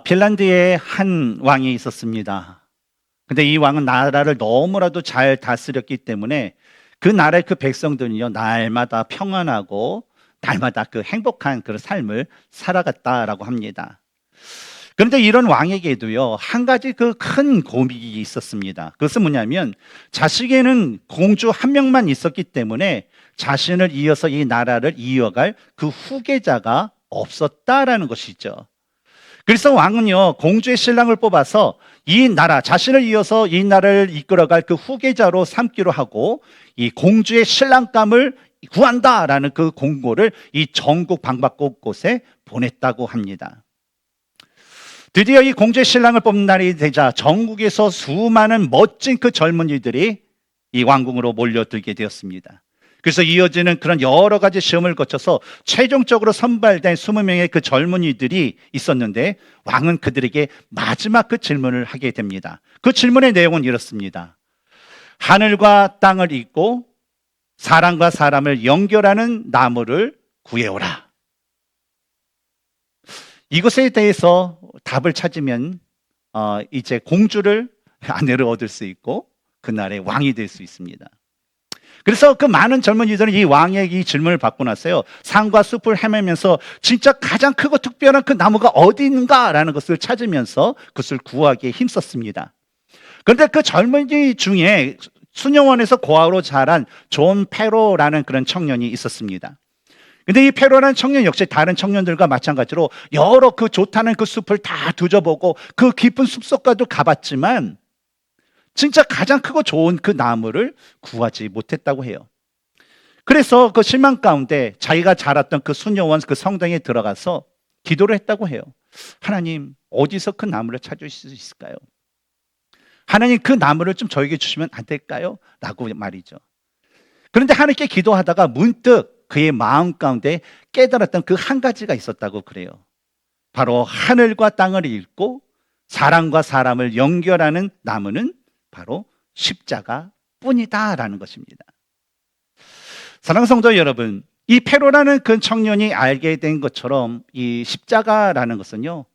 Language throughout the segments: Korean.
핀란드에 한 왕이 있었습니다. 근데 이 왕은 나라를 너무나도 잘 다스렸기 때문에 그 나라의 그 백성들은요, 날마다 평안하고 날마다 그 행복한 그런 삶을 살아갔다라고 합니다. 그런데 이런 왕에게도요, 한 가지 그 큰 고민이 있었습니다. 그것은 뭐냐면 자식에는 공주 한 명만 있었기 때문에 자신을 이어서 이 나라를 이어갈 그 후계자가 없었다라는 것이죠. 그래서 왕은요, 공주의 신랑을 뽑아서 이 나라, 자신을 이어서 이 나라를 이끌어갈 그 후계자로 삼기로 하고 이 공주의 신랑감을 구한다라는 그 공고를 이 전국 방방 곳곳에 보냈다고 합니다. 드디어 이 공주의 신랑을 뽑는 날이 되자 전국에서 수많은 멋진 그 젊은이들이 이 왕궁으로 몰려들게 되었습니다. 그래서 이어지는 그런 여러 가지 시험을 거쳐서 최종적으로 선발된 20명의 그 젊은이들이 있었는데 왕은 그들에게 마지막 그 질문을 하게 됩니다. 그 질문의 내용은 이렇습니다. 하늘과 땅을 잇고 사람과 사람을 연결하는 나무를 구해오라. 이것에 대해서 답을 찾으면 이제 공주를 아내로 얻을 수 있고 그날의 왕이 될 수 있습니다. 그래서 그 많은 젊은이들은 이 왕의 이 질문을 받고 나서요, 산과 숲을 헤매면서 진짜 가장 크고 특별한 그 나무가 어디 있는가라는 것을 찾으면서 그것을 구하기에 힘썼습니다. 그런데 그 젊은이 중에 수녀원에서 고아로 자란 존 페로라는 그런 청년이 있었습니다. 근데 이 페로라는 청년 역시 다른 청년들과 마찬가지로 여러 그 좋다는 그 숲을 다 뒤져보고 그 깊은 숲속까지도 가봤지만 진짜 가장 크고 좋은 그 나무를 구하지 못했다고 해요. 그래서 그 실망 가운데 자기가 자랐던 그 수녀원 그 성당에 들어가서 기도를 했다고 해요. 하나님, 어디서 그 나무를 찾을 수 있을까요? 하나님, 그 나무를 좀 저에게 주시면 안 될까요? 라고 말이죠. 그런데 하나님께 기도하다가 문득 그의 마음 가운데 깨달았던 그 한 가지가 있었다고 그래요. 바로 하늘과 땅을 잇고 사람과 사람을 연결하는 나무는 바로 십자가뿐이다라는 것입니다. 사랑하는 성도 여러분, 이 페로라는 그 청년이 알게 된 것처럼 이 십자가라는 것은요,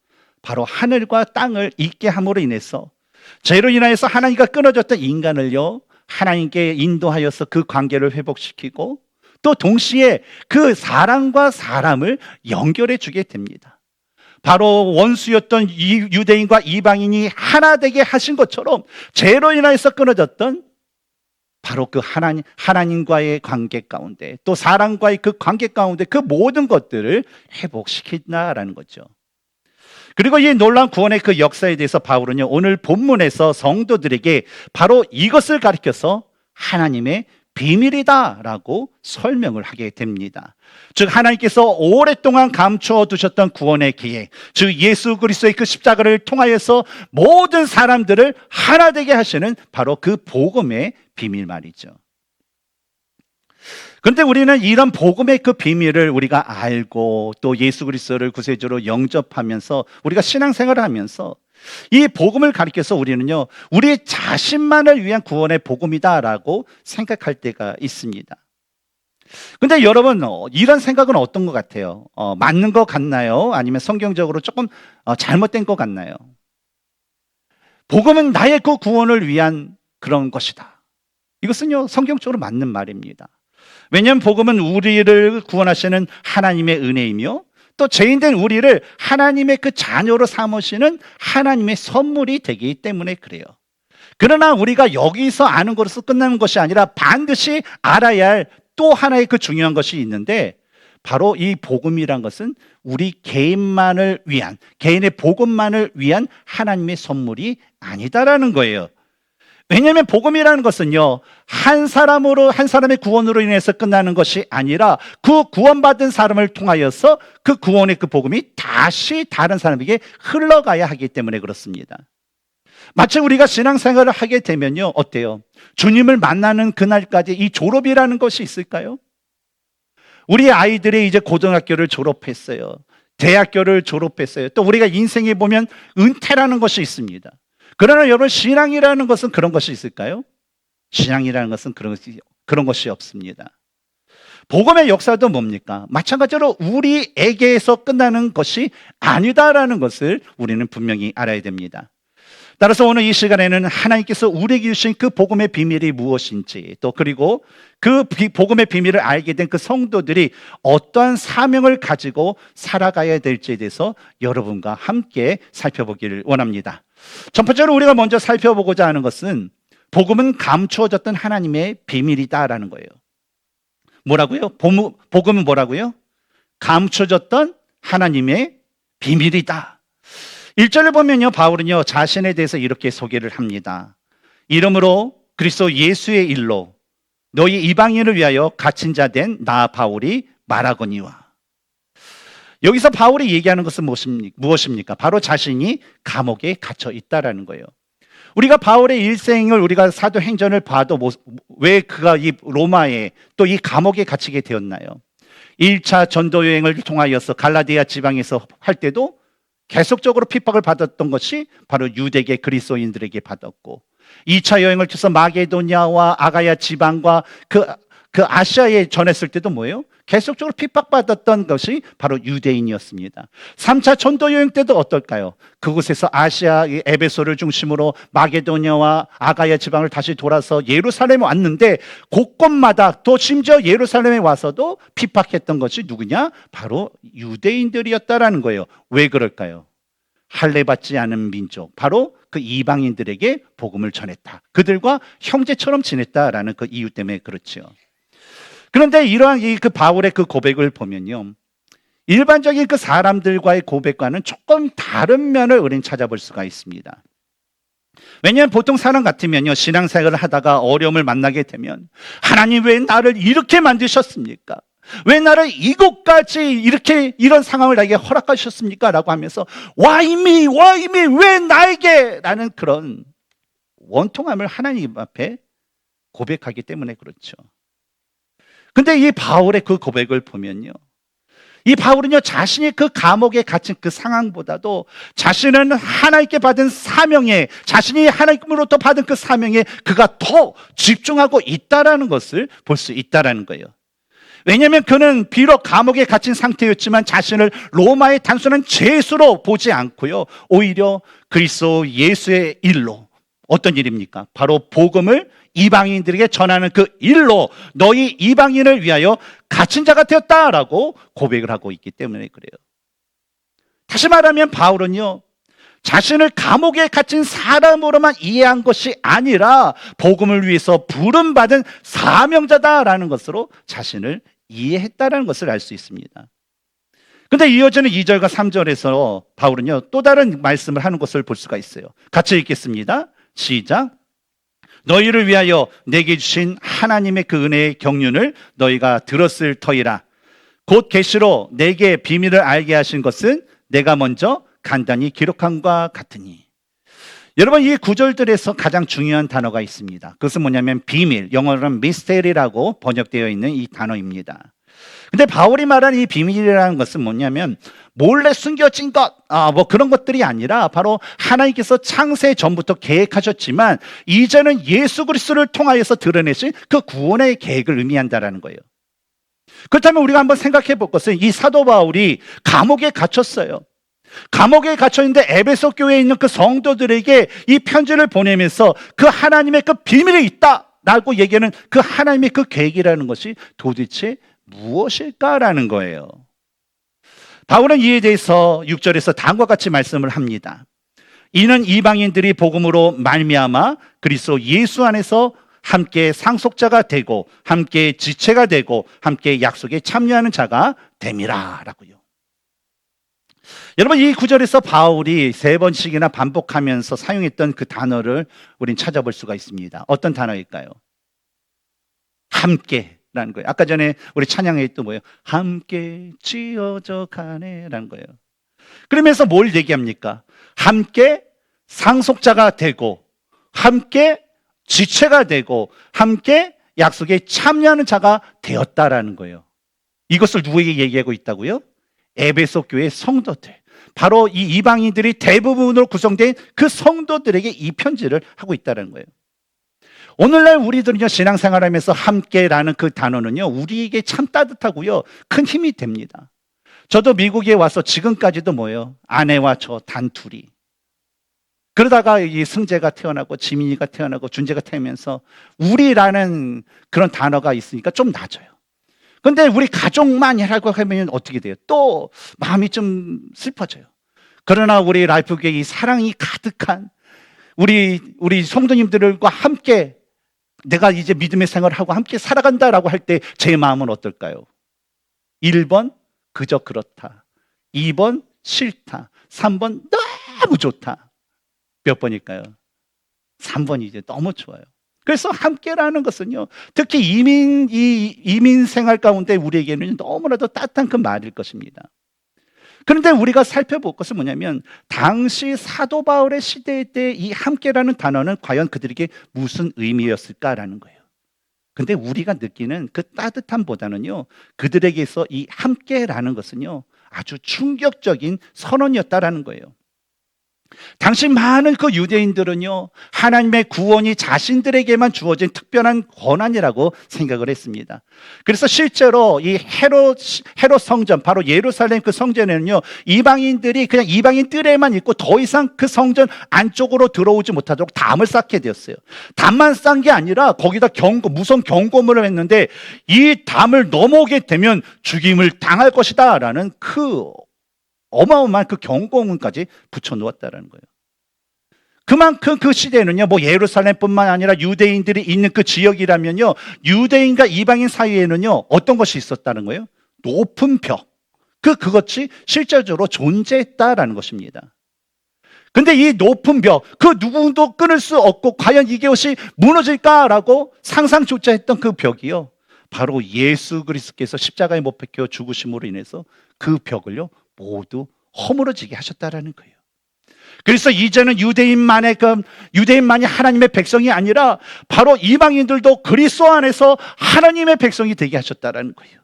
바로 하늘과 땅을 잇게 함으로 인해서 죄로 인하여서 하나님과 끊어졌던 인간을요, 하나님께 인도하여서 그 관계를 회복시키고 또 동시에 그 사람과 사람을 연결해 주게 됩니다. 바로 원수였던 유대인과 이방인이 하나 되게 하신 것처럼 죄로 인하여서 끊어졌던 바로 그 하나님과의 관계 가운데 또 사람과의 그 관계 가운데 그 모든 것들을 회복시킨다라는 거죠. 그리고 이 놀라운 구원의 그 역사에 대해서 바울은요, 오늘 본문에서 성도들에게 바로 이것을 가르쳐서 하나님의 비밀이다라고 설명을 하게 됩니다. 즉 하나님께서 오랫동안 감추어 두셨던 구원의 계획, 즉 예수 그리스도의 그 십자가를 통하여서 모든 사람들을 하나 되게 하시는 바로 그 복음의 비밀 말이죠. 그런데 우리는 이런 복음의 그 비밀을 우리가 알고 또 예수 그리스도를 구세주로 영접하면서 우리가 신앙생활을 하면서 이 복음을 가리켜서 우리는요, 우리 자신만을 위한 구원의 복음이다라고 생각할 때가 있습니다. 근데 여러분, 이런 생각은 어떤 것 같아요? 맞는 것 같나요? 아니면 성경적으로 조금 잘못된 것 같나요? 복음은 나의 그 구원을 위한 그런 것이다. 이것은요, 성경적으로 맞는 말입니다. 왜냐하면 복음은 우리를 구원하시는 하나님의 은혜이며 또 죄인된 우리를 하나님의 그 자녀로 삼으시는 하나님의 선물이 되기 때문에 그래요. 그러나 우리가 여기서 아는 것으로 끝나는 것이 아니라 반드시 알아야 할 또 하나의 그 중요한 것이 있는데 바로 이 복음이란 것은 우리 개인만을 위한, 개인의 복음만을 위한 하나님의 선물이 아니다라는 거예요. 왜냐하면 복음이라는 것은요, 한 사람의 구원으로 인해서 끝나는 것이 아니라 그 구원받은 사람을 통하여서 그 구원의 그 복음이 다시 다른 사람에게 흘러가야 하기 때문에 그렇습니다. 마치 우리가 신앙생활을 하게 되면요, 어때요? 주님을 만나는 그날까지 이 졸업이라는 것이 있을까요? 우리 아이들이 이제 고등학교를 졸업했어요. 대학교를 졸업했어요. 또 우리가 인생에 보면 은퇴라는 것이 있습니다. 그러나 여러분, 신앙이라는 것은 그런 것이 있을까요? 신앙이라는 것은 그런 것이 없습니다. 복음의 역사도 뭡니까? 마찬가지로 우리에게서 끝나는 것이 아니다라는 것을 우리는 분명히 알아야 됩니다. 따라서 오늘 이 시간에는 하나님께서 우리에게 주신 그 복음의 비밀이 무엇인지, 또 그리고 그 복음의 비밀을 알게 된 그 성도들이 어떠한 사명을 가지고 살아가야 될지에 대해서 여러분과 함께 살펴보기를 원합니다. 첫 번째로 우리가 먼저 살펴보고자 하는 것은 복음은 감추어졌던 하나님의 비밀이다라는 거예요. 뭐라고요? 복음은 뭐라고요? 감춰졌던 하나님의 비밀이다. 1절을 보면요, 바울은요, 자신에 대해서 이렇게 소개를 합니다. 이러므로 그리스도 예수의 일로 너희 이방인을 위하여 갇힌 자 된 나 바울이 말하거니와. 여기서 바울이 얘기하는 것은 무엇입니까? 바로 자신이 감옥에 갇혀 있다라는 거예요. 우리가 바울의 일생을 우리가 사도행전을 봐도 왜 그가 이 로마에 또 이 감옥에 갇히게 되었나요? 1차 전도 여행을 통하여서 갈라디아 지방에서 할 때도 계속적으로 핍박을 받았던 것이 바로 유대계 그리스도인들에게 받았고, 2차 여행을 통해서 마게도냐와 아가야 지방과 그 아시아에 전했을 때도 뭐예요? 계속적으로 핍박받았던 것이 바로 유대인이었습니다. 3차 전도 여행 때도 어떨까요? 그곳에서 아시아 에베소를 중심으로 마게도냐와 아가야 지방을 다시 돌아서 예루살렘에 왔는데, 곳곳마다 또 심지어 예루살렘에 와서도 핍박했던 것이 누구냐? 바로 유대인들이었다라는 거예요. 왜 그럴까요? 할례받지 않은 민족, 바로 그 이방인들에게 복음을 전했다. 그들과 형제처럼 지냈다라는 그 이유 때문에 그렇죠. 그런데 이러한 그 바울의 그 고백을 보면요, 일반적인 그 사람들과의 고백과는 조금 다른 면을 우리는 찾아볼 수가 있습니다. 왜냐하면 보통 사람 같으면요, 신앙생활을 하다가 어려움을 만나게 되면 하나님 왜 나를 이렇게 만드셨습니까? 왜 나를 이곳까지 이런 상황을 나에게 허락하셨습니까? 라고 하면서 Why me? 왜 나에게? 라는 그런 원통함을 하나님 앞에 고백하기 때문에 그렇죠. 근데 이 바울의 그 고백을 보면요, 이 바울은요, 자신이 그 감옥에 갇힌 그 상황보다도 자신은 하나님께 받은 사명에, 자신이 하나님으로부터 받은 그 사명에 그가 더 집중하고 있다라는 것을 볼 수 있다라는 거예요. 왜냐하면 그는 비록 감옥에 갇힌 상태였지만 자신을 로마의 단순한 죄수로 보지 않고요, 오히려 그리스도 예수의 일로, 어떤 일입니까? 바로 복음을 이방인들에게 전하는 그 일로 너희 이방인을 위하여 갇힌 자가 되었다라고 고백을 하고 있기 때문에 그래요. 다시 말하면 바울은요, 자신을 감옥에 갇힌 사람으로만 이해한 것이 아니라 복음을 위해서 부름받은 사명자다라는 것으로 자신을 이해했다라는 것을 알 수 있습니다. 그런데 이어지는 2절과 3절에서 바울은요, 또 다른 말씀을 하는 것을 볼 수가 있어요. 같이 읽겠습니다. 시작. 너희를 위하여 내게 주신 하나님의 그 은혜의 경륜을 너희가 들었을 터이라. 곧 계시로 내게 비밀을 알게 하신 것은 내가 먼저 간단히 기록함과 같으니. 여러분, 이 구절들에서 가장 중요한 단어가 있습니다. 그것은 뭐냐면 비밀, 영어로는 미스테리라고 번역되어 있는 이 단어입니다. 근데 바울이 말한 이 비밀이라는 것은 뭐냐면 몰래 숨겨진 것, 뭐 그런 것들이 아니라 바로 하나님께서 창세 전부터 계획하셨지만 이제는 예수 그리스도를 통하여서 드러내신 그 구원의 계획을 의미한다라는 거예요. 그렇다면 우리가 한번 생각해 볼 것은, 이 사도 바울이 감옥에 갇혔어요. 감옥에 갇혀있는데 에베소 교회에 있는 그 성도들에게 이 편지를 보내면서 그 하나님의 그 비밀이 있다라고 얘기하는 그 하나님의 그 계획이라는 것이 도대체 무엇일까라는 거예요. 바울은 이에 대해서 6절에서 다음과 같이 말씀을 합니다. 이는 이방인들이 복음으로 말미암아 그리스도 예수 안에서 함께 상속자가 되고 함께 지체가 되고 함께 약속에 참여하는 자가 됨이라 라고요. 여러분, 이 구절에서 바울이 3번씩이나 반복하면서 사용했던 그 단어를 우린 찾아볼 수가 있습니다. 어떤 단어일까요? 함께라는 거예요. 아까 전에 우리 찬양에 또 뭐예요? 함께 지어져 가네라는 거예요. 그러면서 뭘 얘기합니까? 함께 상속자가 되고 함께 지체가 되고 함께 약속에 참여하는 자가 되었다라는 거예요. 이것을 누구에게 얘기하고 있다고요? 에베소 교회 성도들, 바로 이 이방인들이 대부분으로 구성된 그 성도들에게 이 편지를 하고 있다는 거예요. 오늘날 우리들은요, 신앙생활하면서 함께라는 그 단어는요, 우리에게 참 따뜻하고요, 큰 힘이 됩니다. 저도 미국에 와서 지금까지도 뭐예요? 아내와 저 단둘이. 그러다가 이 승재가 태어나고 지민이가 태어나고 준재가 태어나면서 우리라는 그런 단어가 있으니까 좀 낮아요. 근데 우리 가족만이라고 하면 어떻게 돼요? 또 마음이 좀 슬퍼져요. 그러나 우리 라이프교회 이 사랑이 가득한 우리 성도님들과 함께 내가 이제 믿음의 생활을 하고 함께 살아간다라고 할 때 제 마음은 어떨까요? 1번 그저 그렇다, 2번 싫다, 3번 너무 좋다. 몇 번일까요? 3번이 이제 너무 좋아요. 그래서 함께라는 것은요, 특히 이민 생활 가운데 우리에게는 너무나도 따뜻한 그 말일 것입니다. 그런데 우리가 살펴볼 것은 뭐냐면, 당시 사도 바울의 시대 때 이 함께라는 단어는 과연 그들에게 무슨 의미였을까라는 거예요. 근데 우리가 느끼는 그 따뜻함보다는요, 그들에게서 이 함께라는 것은요, 아주 충격적인 선언이었다라는 거예요. 당시 많은 그 유대인들은요, 하나님의 구원이 자신들에게만 주어진 특별한 권한이라고 생각을 했습니다. 그래서 실제로 이 헤롯 성전, 바로 예루살렘 그 성전에는요, 이방인들이 그냥 이방인 뜰에만 있고 더 이상 그 성전 안쪽으로 들어오지 못하도록 담을 쌓게 되었어요. 담만 쌓은 게 아니라 거기다 무선 경고문을 했는데, 이 담을 넘어오게 되면 죽임을 당할 것이다 라는 그 어마어마한 그 경고문까지 붙여놓았다는 거예요. 그만큼 그 시대에는요, 뭐 예루살렘뿐만 아니라 유대인들이 있는 그 지역이라면요, 유대인과 이방인 사이에는요, 어떤 것이 있었다는 거예요? 높은 벽. 그것이 실제적으로 존재했다라는 것입니다. 근데 이 높은 벽, 그 누구도 끊을 수 없고 과연 이것이 무너질까라고 상상조차 했던 그 벽이요, 바로 예수 그리스도께서 십자가에 못 박혀 죽으심으로 인해서 그 벽을요, 모두 허물어지게 하셨다라는 거예요. 그래서 이제는 유대인만이 하나님의 백성이 아니라 바로 이방인들도 그리스도 안에서 하나님의 백성이 되게 하셨다라는 거예요.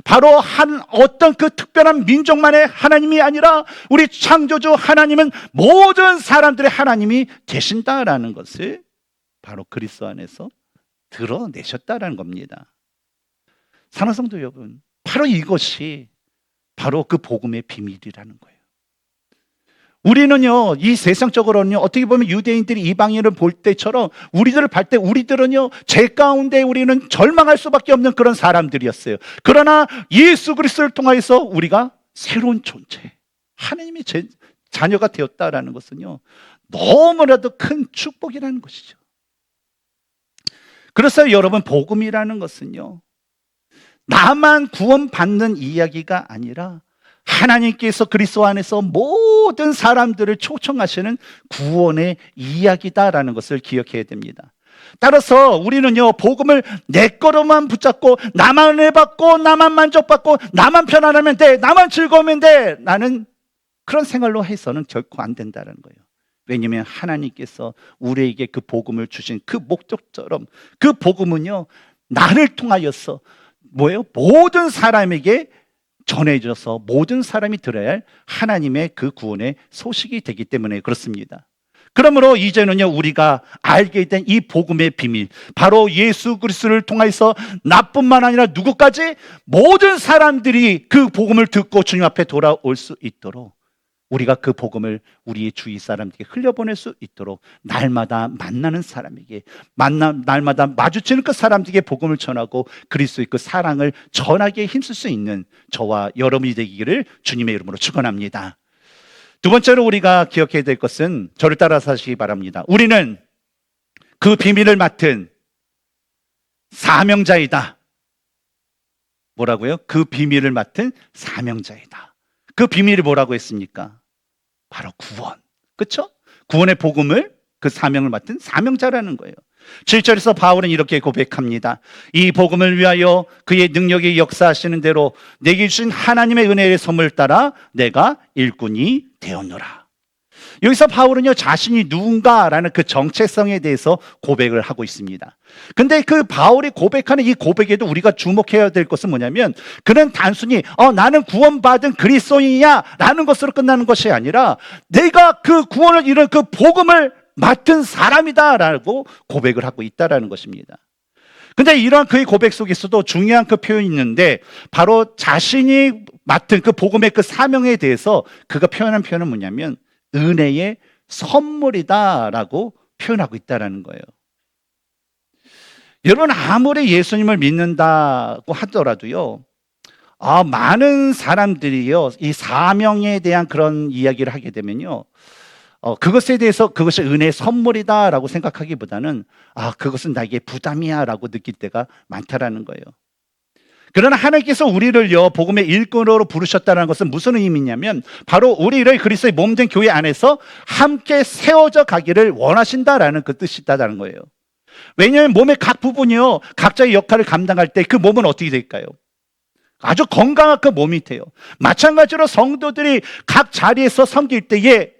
바로 어떤 그 특별한 민족만의 하나님이 아니라 우리 창조주 하나님은 모든 사람들의 하나님이 되신다라는 것을 바로 그리스도 안에서 드러내셨다라는 겁니다. 사랑하는 성도 여러분, 바로 이것이 바로 그 복음의 비밀이라는 거예요. 우리는요, 이 세상적으로는요, 어떻게 보면 유대인들이 이방인을 볼 때처럼 우리들을 볼 때 우리들은요, 죄 가운데 우리는 절망할 수밖에 없는 그런 사람들이었어요. 그러나 예수 그리스도를 통하여서 우리가 새로운 존재, 하나님의 자녀가 되었다라는 것은요, 너무나도 큰 축복이라는 것이죠. 그래서 여러분, 복음이라는 것은요, 나만 구원받는 이야기가 아니라 하나님께서 그리스도 안에서 모든 사람들을 초청하시는 구원의 이야기다라는 것을 기억해야 됩니다. 따라서 우리는요, 복음을 내 거로만 붙잡고 나만 해받고 나만 만족받고 나만 편안하면 돼, 나만 즐거우면 돼, 나는 그런 생활로 해서는 결코 안 된다는 거예요. 왜냐하면 하나님께서 우리에게 그 복음을 주신 그 목적처럼 그 복음은요, 나를 통하여서 모든 사람에게 전해져서 모든 사람이 들어야 할 하나님의 그 구원의 소식이 되기 때문에 그렇습니다. 그러므로 이제는요, 우리가 알게 된 이 복음의 비밀, 바로 예수 그리스도를 통해서 나뿐만 아니라 누구까지 모든 사람들이 그 복음을 듣고 주님 앞에 돌아올 수 있도록 우리가 그 복음을 우리의 주위 사람들에게 흘려보낼 수 있도록 날마다 만나는 사람에게 날마다 마주치는 그 사람들에게 복음을 전하고 그리스도의 그 사랑을 전하게 힘쓸 수 있는 저와 여러분이 되기를 주님의 이름으로 축원합니다. 두 번째로 우리가 기억해야 될 것은 저를 따라서 하시기 바랍니다. 우리는 그 비밀을 맡은 사명자이다. 뭐라고요? 그 비밀을 맡은 사명자이다. 그 비밀이 뭐라고 했습니까? 바로 구원. 그렇죠? 구원의 복음을, 그 사명을 맡은 사명자라는 거예요. 7절에서 바울은 이렇게 고백합니다. 이 복음을 위하여 그의 능력이 역사하시는 대로 내게 주신 하나님의 은혜의 선물을 따라 내가 일꾼이 되었노라. 여기서 바울은요, 자신이 누군가라는 그 정체성에 대해서 고백을 하고 있습니다. 근데 그 바울이 고백하는 이 고백에도 우리가 주목해야 될 것은 뭐냐면, 그는 단순히 나는 구원받은 그리스도인이야 라는 것으로 끝나는 것이 아니라 내가 그 구원을 이룬 그 복음을 맡은 사람이다라고 고백을 하고 있다라는 것입니다. 근데 이러한 그의 고백 속에서도 중요한 그 표현이 있는데 바로 자신이 맡은 그 복음의 그 사명에 대해서 그가 표현한 표현은 뭐냐면 은혜의 선물이다라고 표현하고 있다라는 거예요. 여러분 아무리 예수님을 믿는다고 하더라도요, 많은 사람들이요 이 사명에 대한 그런 이야기를 하게 되면요, 그것에 대해서 그것이 은혜의 선물이다라고 생각하기보다는 그것은 나에게 부담이야라고 느낄 때가 많다라는 거예요. 그러나 하나님께서 우리를요 복음의 일꾼으로 부르셨다는 것은 무슨 의미냐면 바로 우리를 그리스도의 몸된 교회 안에서 함께 세워져 가기를 원하신다라는 그 뜻이 있다는 거예요. 왜냐하면 몸의 각 부분이요 각자의 역할을 감당할 때 그 몸은 어떻게 될까요? 아주 건강한 그 몸이 돼요. 마찬가지로 성도들이 각 자리에서 섬길 때에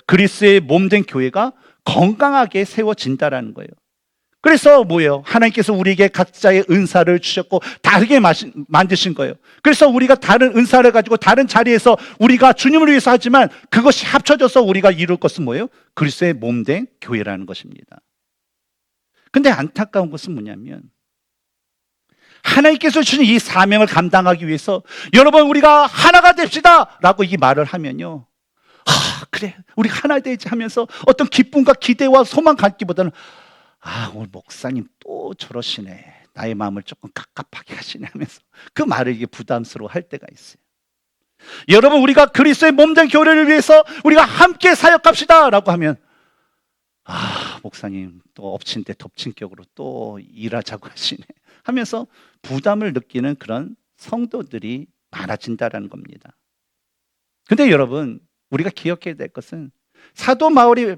그리스도의 몸된 교회가 건강하게 세워진다라는 거예요. 그래서 하나님께서 우리에게 각자의 은사를 주셨고 다르게 만드신 거예요. 그래서 우리가 다른 은사를 가지고 다른 자리에서 우리가 주님을 위해서 하지만 그것이 합쳐져서 우리가 이룰 것은 그리스도의 몸된 교회라는 것입니다. 근데 안타까운 것은 뭐냐면 하나님께서 주신 이 사명을 감당하기 위해서 여러분 우리가 하나가 됩시다 라고 이 말을 하면요, 그래 우리가 하나 되지 하면서 어떤 기쁨과 기대와 소망 갖기보다는 오늘 목사님 또 저러시네, 나의 마음을 조금 갑갑하게 하시네 하면서 그 말을 이게 부담스러워 할 때가 있어요. 여러분 우리가 그리스도의 몸된 교회를 위해서 우리가 함께 사역합시다 라고 하면 목사님 또 엎친 데 덮친 격으로 또 일하자고 하시네 하면서 부담을 느끼는 그런 성도들이 많아진다라는 겁니다. 근데 여러분 우리가 기억해야 될 것은 사도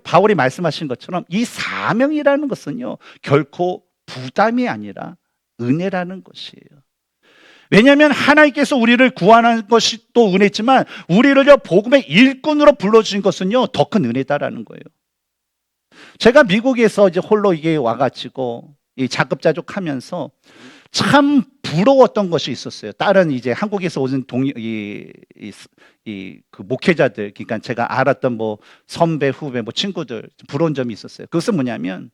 바울이 말씀하신 것처럼 이 사명이라는 것은요 결코 부담이 아니라 은혜라는 것이에요. 왜냐하면 하나님께서 우리를 구원한 것이 또 은혜지만 우리를요 복음의 일꾼으로 불러주신 것은요 더 큰 은혜다라는 거예요. 제가 미국에서 이제 홀로 이게 와가지고 이 자급자족하면서 참 부러웠던 것이 있었어요. 다른 이제 한국에서 오는 그 목회자들, 그러니까 제가 알았던 선배, 후배, 친구들 부러운 점이 있었어요. 그것은 뭐냐면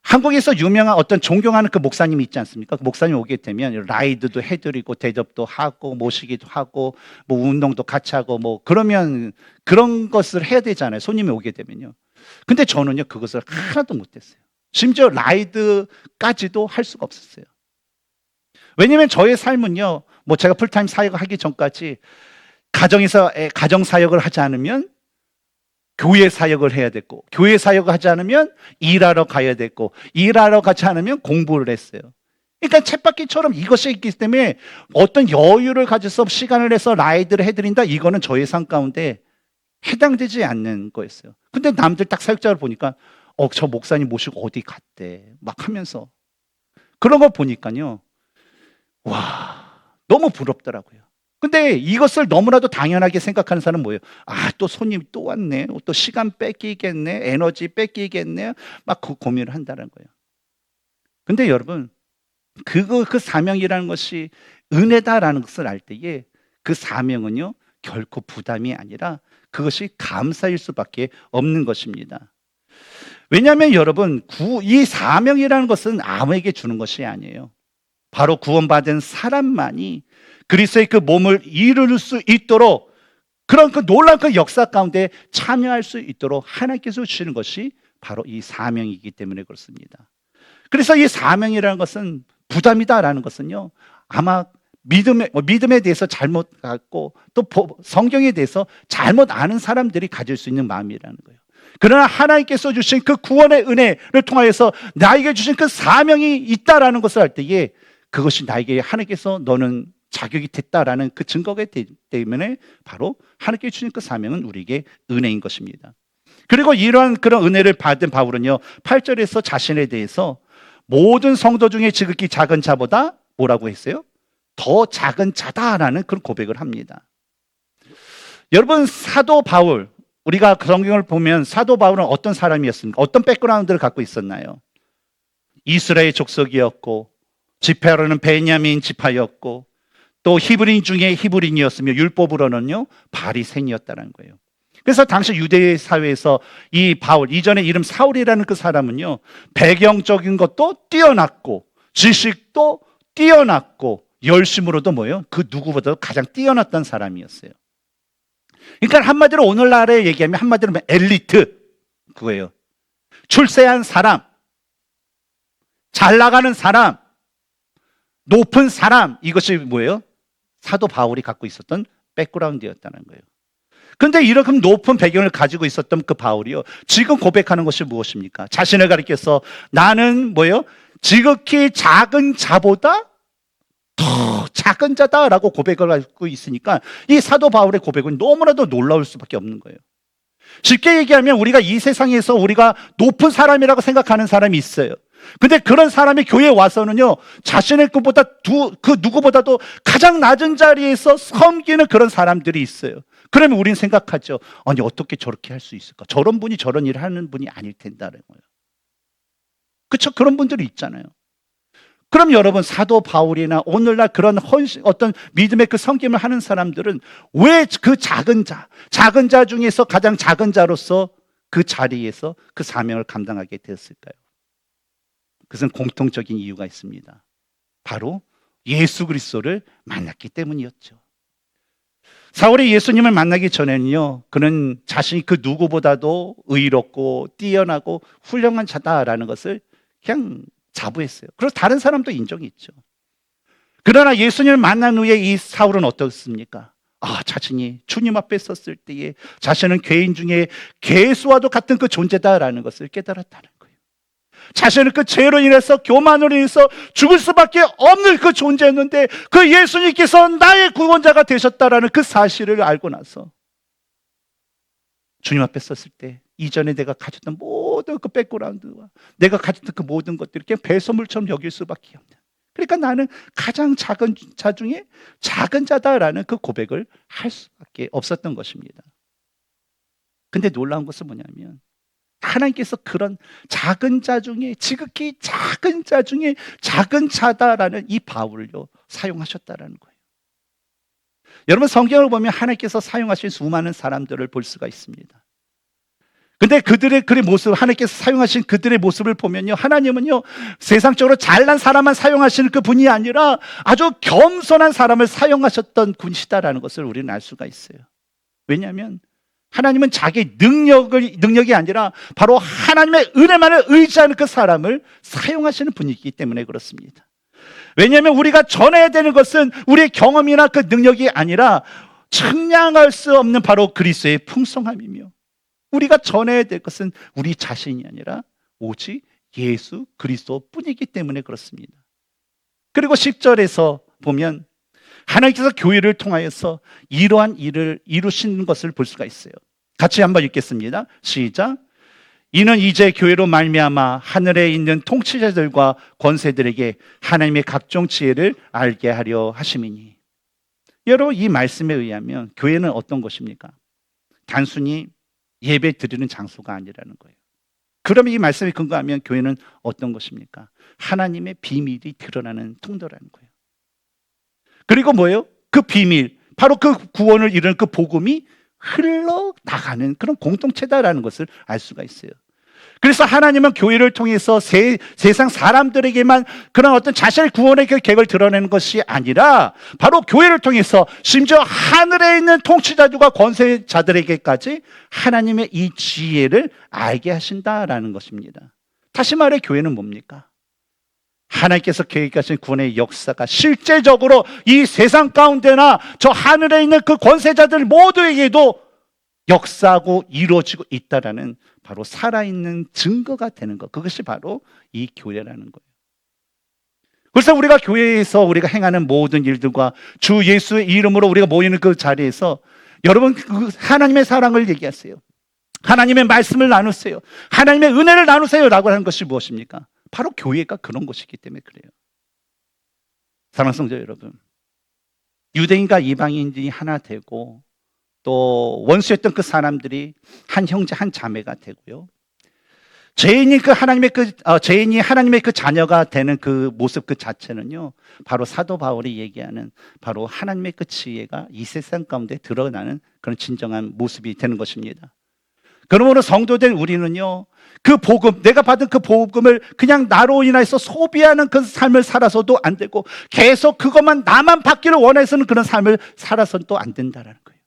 한국에서 유명한 어떤 존경하는 그 목사님이 있지 않습니까? 그 목사님 오게 되면 라이드도 해드리고 대접도 하고 모시기도 하고 운동도 같이 하고 그러면 그런 것을 해야 되잖아요. 손님이 오게 되면요. 근데 저는요 그것을 하나도 못했어요. 심지어 라이드까지도 할 수가 없었어요. 왜냐면 저의 삶은요 제가 풀타임 사역을 하기 전까지 가정에서 가정 사역을 하지 않으면 교회 사역을 해야 됐고 교회 사역을 하지 않으면 일하러 가야 됐고 일하러 가지 않으면 공부를 했어요. 그러니까 쳇바퀴처럼 이것이 있기 때문에 어떤 여유를 가져서 시간을 내서 라이드를 해드린다, 이거는 저의 삶 가운데 해당되지 않는 거였어요. 근데 남들 딱 사역자를 보니까 저 목사님 모시고 어디 갔대 막 하면서 그런 거 보니까요 너무 부럽더라고요. 근데 이것을 너무나도 당연하게 생각하는 사람은 뭐예요? 또 손님 또 왔네, 또 시간 뺏기겠네, 에너지 뺏기겠네, 막 그 고민을 한다는 거예요. 근데 여러분 그 사명이라는 것이 은혜다라는 것을 알 때에 그 사명은요 결코 부담이 아니라 그것이 감사일 수밖에 없는 것입니다. 왜냐하면 여러분 이 사명이라는 것은 아무에게 주는 것이 아니에요. 바로 구원받은 사람만이 그리스도의 그 몸을 이룰 수 있도록 그런 그 놀라운 그 역사 가운데 참여할 수 있도록 하나님께서 주시는 것이 바로 이 사명이기 때문에 그렇습니다. 그래서 이 사명이라는 것은 부담이다라는 것은요 아마 믿음에 대해서 잘못 갖고 또 성경에 대해서 잘못 아는 사람들이 가질 수 있는 마음이라는 거예요. 그러나 하나님께서 주신 그 구원의 은혜를 통하여서 나에게 주신 그 사명이 있다라는 것을 알 때에 그것이 나에게 하나님께서 너는 자격이 됐다라는 그 증거가 되기 때문에 바로 하나님께 주신 그 사명은 우리에게 은혜인 것입니다. 그리고 이러한 그런 은혜를 받은 바울은요 8절에서 자신에 대해서 모든 성도 중에 지극히 작은 자보다 뭐라고 했어요? 더 작은 자다라는 그런 고백을 합니다. 여러분 사도 바울, 우리가 성경을 보면 사도 바울은 어떤 사람이었습니까? 어떤 백그라운드를 갖고 있었나요? 이스라엘 족속이었고 지파로는 베냐민 지파였고 또 히브리인 중에 히브리인이었으며 율법으로는요 바리새인이었다는 거예요. 그래서 당시 유대 사회에서 이 바울, 이전에 이름 사울이라는 그 사람은요, 배경적인 것도 뛰어났고, 지식도 뛰어났고, 열심으로도 뭐예요? 그 누구보다도 가장 뛰어났던 사람이었어요. 그러니까 한마디로 오늘날에 얘기하면 한마디로 엘리트, 그거예요. 출세한 사람, 잘 나가는 사람, 높은 사람, 이것이 뭐예요? 사도 바울이 갖고 있었던 백그라운드였다는 거예요. 근데 이렇게 높은 배경을 가지고 있었던 그 바울이요, 지금 고백하는 것이 무엇입니까? 자신을 가리켜서 나는 뭐예요? 지극히 작은 자보다 더 작은 자다라고 고백을 하고 있으니까 이 사도 바울의 고백은 너무나도 놀라울 수밖에 없는 거예요. 쉽게 얘기하면 우리가 이 세상에서 우리가 높은 사람이라고 생각하는 사람이 있어요. 근데 그런 사람이 교회에 와서는요, 자신의 것보다 그 누구보다도 가장 낮은 자리에서 섬기는 그런 사람들이 있어요. 그러면 우리는 생각하죠. 아니, 어떻게 저렇게 할 수 있을까? 저런 분이 저런 일을 하는 분이 아닐 텐다는 거예요. 그렇죠? 그런 분들이 있잖아요. 그럼 여러분, 사도 바울이나 오늘날 그런 어떤 믿음의 그 섬김을 하는 사람들은 왜 그 작은 자 중에서 가장 작은 자로서 그 자리에서 그 사명을 감당하게 되었을까요? 그것은 공통적인 이유가 있습니다. 바로 예수 그리스도를 만났기 때문이었죠. 사울이 예수님을 만나기 전에는요, 그는 자신이 그 누구보다도 의롭고 뛰어나고 훌륭한 자다라는 것을 그냥 자부했어요. 그래서 다른 사람도 인정이 있죠. 그러나 예수님을 만난 후에 이 사울은 어떻습니까? 자신이 주님 앞에 섰을 때에 자신은 죄인 중에 개수와도 같은 그 존재다라는 것을 깨달았다는 거예요. 자신은 그 죄로 인해서, 교만으로 인해서 죽을 수밖에 없는 그 존재였는데 그 예수님께서 나의 구원자가 되셨다라는 그 사실을 알고 나서 주님 앞에 섰을 때 이전에 내가 가졌던 모든 그 백그라운드와 내가 가졌던 그 모든 것들이 그냥 배설물처럼 여길 수밖에 없는, 그러니까 나는 가장 작은 자 중에 작은 자다라는 그 고백을 할 수밖에 없었던 것입니다. 근데 놀라운 것은 뭐냐면 하나님께서 그런 작은 자 중에, 지극히 작은 자 중에 작은 자다라는 이 바울을요 사용하셨다라는 거예요. 여러분, 성경을 보면 하나님께서 사용하신 수많은 사람들을 볼 수가 있습니다. 근데 그들의 그 모습, 하나님께서 사용하신 그들의 모습을 보면요, 하나님은요 세상적으로 잘난 사람만 사용하시는 그 분이 아니라 아주 겸손한 사람을 사용하셨던 분이시다라는 것을 우리는 알 수가 있어요. 왜냐하면 하나님은 자기 능력이 아니라 바로 하나님의 은혜만을 의지하는 그 사람을 사용하시는 분이기 때문에 그렇습니다. 왜냐하면 우리가 전해야 되는 것은 우리의 경험이나 그 능력이 아니라 측량할 수 없는 바로 그리스도의 풍성함이며, 우리가 전해야 될 것은 우리 자신이 아니라 오직 예수 그리스도 뿐이기 때문에 그렇습니다. 그리고 10절에서 보면 하나님께서 교회를 통하여서 이러한 일을 이루시는 것을 볼 수가 있어요. 같이 한번 읽겠습니다. 시작. 이는 이제 교회로 말미암아 하늘에 있는 통치자들과 권세들에게 하나님의 각종 지혜를 알게 하려 하심이니. 여러분, 이 말씀에 의하면 교회는 어떤 것입니까? 단순히 예배 드리는 장소가 아니라는 거예요. 그러면 이 말씀에 근거하면 교회는 어떤 것입니까? 하나님의 비밀이 드러나는 통로라는 거예요. 그리고 뭐예요? 그 비밀, 바로 그 구원을 이루는 그 복음이 흘러나가는 그런 공동체다라는 것을 알 수가 있어요. 그래서 하나님은 교회를 통해서 세상 사람들에게만 그런 어떤 자신의 구원의 그 계획을 드러내는 것이 아니라 바로 교회를 통해서 심지어 하늘에 있는 통치자들과 권세자들에게까지 하나님의 이 지혜를 알게 하신다라는 것입니다. 다시 말해 교회는 뭡니까? 하나님께서 계획하신 구원의 역사가 실제적으로 이 세상 가운데나 저 하늘에 있는 그 권세자들 모두에게도 역사하고 이루어지고 있다라는 바로 살아있는 증거가 되는 것, 그것이 바로 이 교회라는 거예요. 그래서 우리가 교회에서 우리가 행하는 모든 일들과 주 예수의 이름으로 우리가 모이는 그 자리에서 여러분 그 하나님의 사랑을 얘기하세요. 하나님의 말씀을 나누세요. 하나님의 은혜를 나누세요 라고 하는 것이 무엇입니까? 바로 교회가 그런 것이기 때문에 그래요. 사랑하는 성도 여러분, 유대인과 이방인들이 하나 되고 또 원수였던 그 사람들이 한 형제 한 자매가 되고요, 죄인이 하나님의 그 자녀가 되는 그 모습 그 자체는요, 바로 사도 바울이 얘기하는 바로 하나님의 그 지혜가 이 세상 가운데 드러나는 그런 진정한 모습이 되는 것입니다. 그러므로 성도된 우리는요, 그 복음, 내가 받은 그 복음을 그냥 나로 인해서 소비하는 그 삶을 살아서도 안 되고, 계속 그것만 나만 받기를 원해서는 그런 삶을 살아서는 또 안 된다라는 거예요.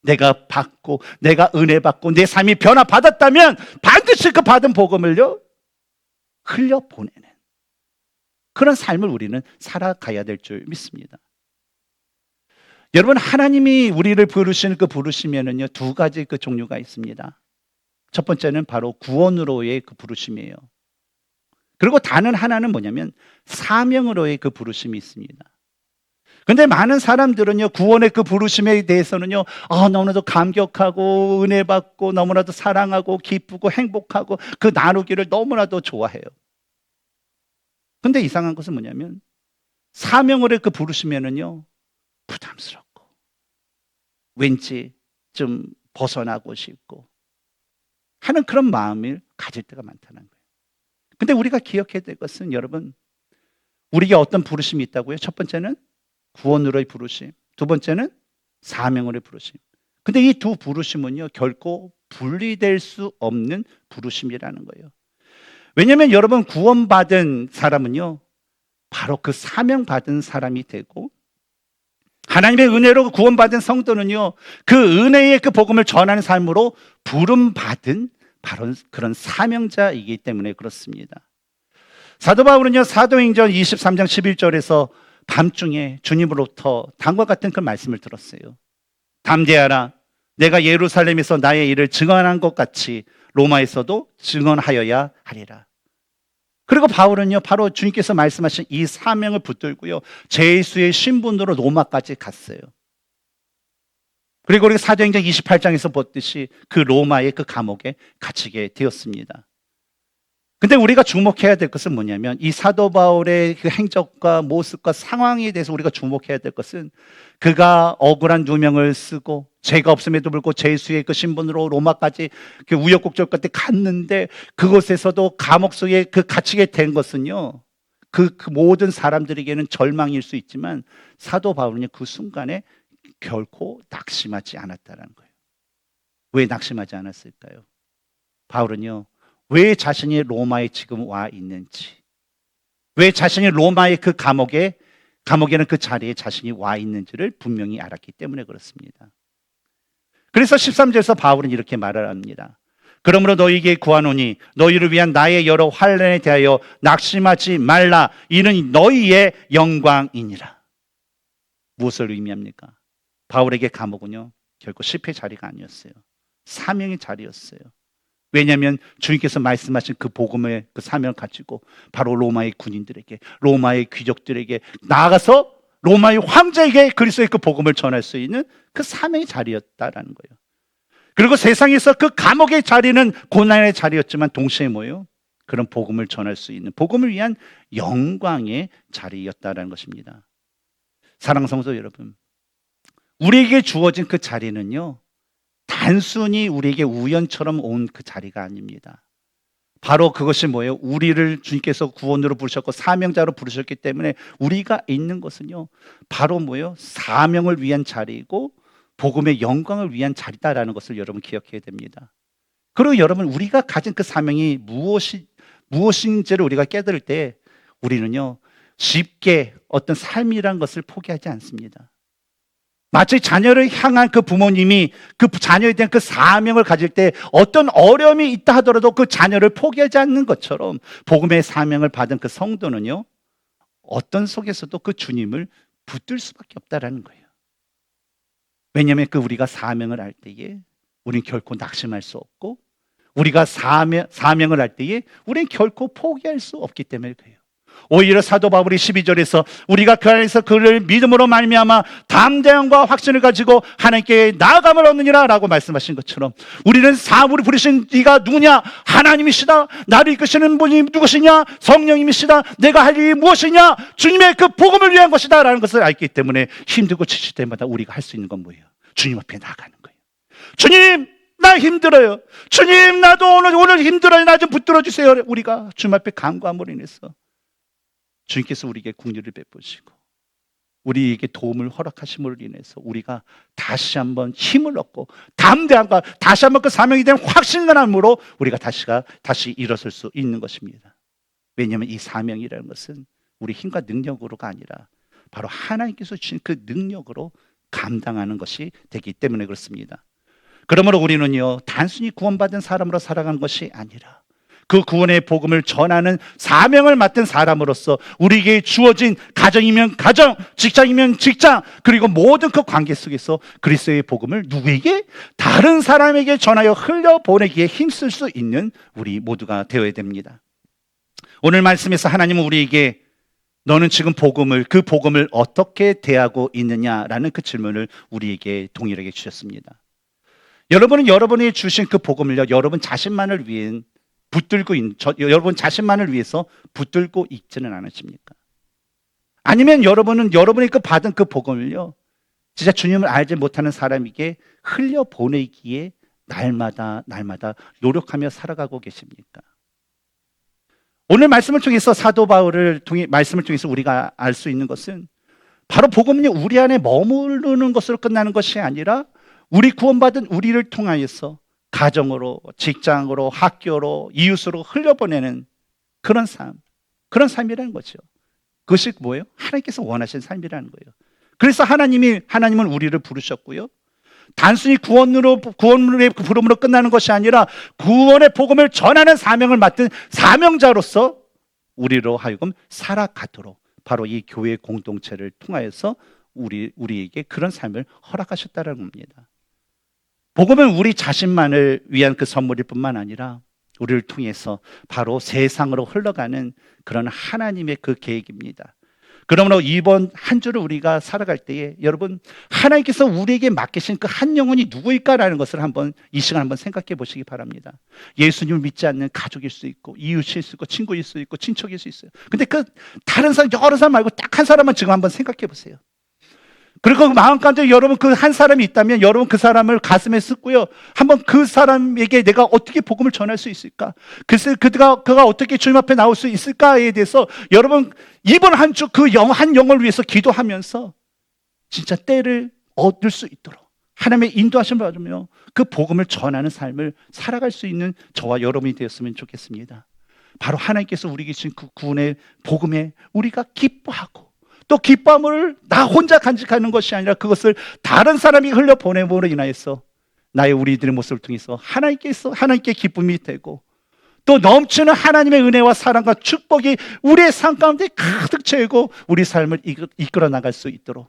내가 받고, 내가 은혜 받고, 내 삶이 변화받았다면 반드시 그 받은 복음을요, 흘려보내는 그런 삶을 우리는 살아가야 될 줄 믿습니다. 여러분, 하나님이 우리를 부르시는 그 부르심에는요, 두 가지 그 종류가 있습니다. 첫 번째는 바로 구원으로의 그 부르심이에요. 그리고 다른 하나는 뭐냐면 사명으로의 그 부르심이 있습니다. 근데 많은 사람들은요, 구원의 그 부르심에 대해서는요, 너무나도 감격하고 은혜 받고 너무나도 사랑하고 기쁘고 행복하고 그 나누기를 너무나도 좋아해요. 근데 이상한 것은 뭐냐면 사명으로의 그 부르심에는요, 부담스럽고 왠지 좀 벗어나고 싶고 하는 그런 마음을 가질 때가 많다는 거예요. 근데 우리가 기억해야 될 것은, 여러분, 우리에게 어떤 부르심이 있다고요? 첫 번째는 구원으로의 부르심, 두 번째는 사명으로의 부르심. 근데 이 두 부르심은요, 결코 분리될 수 없는 부르심이라는 거예요. 왜냐하면 여러분, 구원받은 사람은요, 바로 그 사명받은 사람이 되고, 하나님의 은혜로 구원받은 성도는요, 그 은혜의 그 복음을 전하는 삶으로 부름받은 바로 그런 사명자이기 때문에 그렇습니다. 사도 바울은요, 사도행전 23장 11절에서 밤중에 주님으로부터 다음과 같은 그 말씀을 들었어요. 담대하라, 내가 예루살렘에서 나의 일을 증언한 것 같이 로마에서도 증언하여야 하리라. 그리고 바울은요, 바로 주님께서 말씀하신 이 사명을 붙들고요, 제수의 신분으로 로마까지 갔어요. 그리고 우리 사도행전 28장에서 봤듯이 그 로마의 그 감옥에 갇히게 되었습니다. 근데 우리가 주목해야 될 것은 뭐냐면, 이 사도 바울의 그 행적과 모습과 상황에 대해서 우리가 주목해야 될 것은, 그가 억울한 누명을 쓰고 죄가 없음에도 불구하고 제수의 그 신분으로 로마까지 그 우여곡절 끝에 갔는데, 그곳에서도 감옥 속에 그 갇히게 된 것은요, 그 모든 사람들에게는 절망일 수 있지만 사도 바울은 그 순간에 결코 낙심하지 않았다는 거예요. 왜 낙심하지 않았을까요? 바울은요, 왜 자신이 로마에 지금 와 있는지, 왜 자신이 로마의 그 감옥에는 그 자리에 자신이 와 있는지를 분명히 알았기 때문에 그렇습니다. 그래서 13절에서 바울은 이렇게 말을 합니다. 그러므로 너희에게 구하노니 너희를 위한 나의 여러 환난에 대하여 낙심하지 말라. 이는 너희의 영광이니라. 무엇을 의미합니까? 바울에게 감옥은요, 결코 실패의 자리가 아니었어요. 사명의 자리였어요. 왜냐하면 주님께서 말씀하신 그 복음의 그 사명을 가지고 바로 로마의 군인들에게, 로마의 귀족들에게, 나아가서 로마의 황제에게 그리스도의 그 복음을 전할 수 있는 그 사명의 자리였다라는 거예요. 그리고 세상에서 그 감옥의 자리는 고난의 자리였지만 동시에 뭐예요? 그런 복음을 전할 수 있는, 복음을 위한 영광의 자리였다라는 것입니다. 사랑하는 성도 여러분, 우리에게 주어진 그 자리는요, 단순히 우리에게 우연처럼 온 그 자리가 아닙니다. 바로 그것이 뭐예요? 우리를 주님께서 구원으로 부르셨고 사명자로 부르셨기 때문에 우리가 있는 것은요, 바로 뭐예요? 사명을 위한 자리이고 복음의 영광을 위한 자리다라는 것을 여러분 기억해야 됩니다. 그리고 여러분, 우리가 가진 그 사명이 무엇인지를 우리가 깨달을 때 우리는요, 쉽게 어떤 삶이란 것을 포기하지 않습니다. 마치 자녀를 향한 그 부모님이 그 자녀에 대한 그 사명을 가질 때 어떤 어려움이 있다 하더라도 그 자녀를 포기하지 않는 것처럼, 복음의 사명을 받은 그 성도는요, 어떤 속에서도 그 주님을 붙들 수밖에 없다라는 거예요. 왜냐하면 우리가 사명을 할 때에 우리는 결코 낙심할 수 없고, 우리가 사명을 할 때에 우리는 결코 포기할 수 없기 때문에 그래요. 오히려 사도 바울이 12절에서 우리가 그 안에서 그를 믿음으로 말미암아 담대함과 확신을 가지고 하나님께 나아감을 얻느니라 라고 말씀하신 것처럼, 우리는 사물을 부르신 이가 누구냐? 하나님이시다. 나를 이끄시는 분이 누구시냐? 성령님이시다. 내가 할 일이 무엇이냐? 주님의 그 복음을 위한 것이다 라는 것을 알기 때문에 힘들고 지칠 때마다 우리가 할 수 있는 건 뭐예요? 주님 앞에 나아가는 거예요. 주님, 나 힘들어요. 주님, 나도 오늘 힘들어요. 나 좀 붙들어 주세요. 우리가 주님 앞에 간구함으로 인해서 주님께서 우리에게 긍휼을 베푸시고 우리에게 도움을 허락하심으로 인해서 우리가 다시 한번 힘을 얻고 담대함과 다시 한번 그 사명에 대한 확신감으로 우리가 다시 일어설 수 있는 것입니다. 왜냐하면 이 사명이라는 것은 우리 힘과 능력으로가 아니라 바로 하나님께서 주신 그 능력으로 감당하는 것이 되기 때문에 그렇습니다. 그러므로 우리는요, 단순히 구원받은 사람으로 살아가는 것이 아니라 그 구원의 복음을 전하는 사명을 맡은 사람으로서 우리에게 주어진 가정이면 가정, 직장이면 직장, 그리고 모든 그 관계 속에서 그리스도의 복음을 누구에게? 다른 사람에게 전하여 흘려보내기에 힘쓸 수 있는 우리 모두가 되어야 됩니다. 오늘 말씀에서 하나님은 우리에게 너는 지금 그 복음을 어떻게 대하고 있느냐라는 그 질문을 우리에게 동일하게 주셨습니다. 여러분은 여러분이 주신 그 복음을요, 여러분 자신만을 위해서 붙들고 있지는 않으십니까? 아니면 여러분은 여러분이 받은 그 복음을요, 진짜 주님을 알지 못하는 사람에게 흘려보내기에 날마다 노력하며 살아가고 계십니까? 오늘 말씀을 통해서 사도 바울을 말씀을 통해서 우리가 알 수 있는 것은 바로 복음은요, 우리 안에 머무르는 것으로 끝나는 것이 아니라 우리 구원받은 우리를 통하여서 가정으로, 직장으로, 학교로, 이웃으로 흘려보내는 그런 삶이라는 거죠. 그것이 뭐예요? 하나님께서 원하신 삶이라는 거예요. 그래서 하나님은 우리를 부르셨고요, 단순히 구원의 부름으로 끝나는 것이 아니라 구원의 복음을 전하는 사명을 맡은 사명자로서 우리로 하여금 살아가도록 바로 이 교회 공동체를 통하여서 우리에게 그런 삶을 허락하셨다는 겁니다. 복음은 우리 자신만을 위한 그 선물일 뿐만 아니라 우리를 통해서 바로 세상으로 흘러가는 그런 하나님의 그 계획입니다. 그러므로 이번 한 주를 우리가 살아갈 때에 여러분, 하나님께서 우리에게 맡기신 그 한 영혼이 누구일까라는 것을 이 시간 한번 생각해 보시기 바랍니다. 예수님을 믿지 않는 가족일 수 있고, 이웃일 수 있고, 친구일 수 있고, 친척일 수 있어요. 근데 그 다른 사람, 여러 사람 말고 딱 한 사람만 지금 한번 생각해 보세요. 그리고 그 마음 가운데 여러분 그 한 사람이 있다면 여러분 그 사람을 가슴에 쓰고요, 한번 그 사람에게 내가 어떻게 복음을 전할 수 있을까? 글쎄 그가 어떻게 주님 앞에 나올 수 있을까에 대해서 여러분 이번 한 주 그 한 영을 위해서 기도하면서 진짜 때를 얻을 수 있도록 하나님의 인도하심을 받으며 그 복음을 전하는 삶을 살아갈 수 있는 저와 여러분이 되었으면 좋겠습니다. 바로 하나님께서 우리에게 주신 그 구원의 복음에 우리가 기뻐하고, 또 기쁨을 나 혼자 간직하는 것이 아니라 그것을 다른 사람이 흘려보냄으로 인하여서 우리들의 모습을 통해서 하나님께 기쁨이 되고, 또 넘치는 하나님의 은혜와 사랑과 축복이 우리의 삶 가운데 가득 채우고 우리 삶을 이끌어 나갈 수 있도록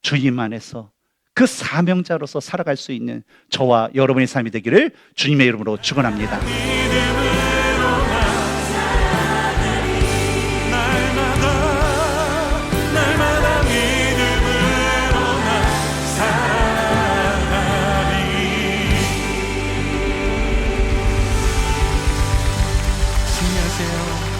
주님 안에서 그 사명자로서 살아갈 수 있는 저와 여러분의 삶이 되기를 주님의 이름으로 축원합니다. 안녕하세요.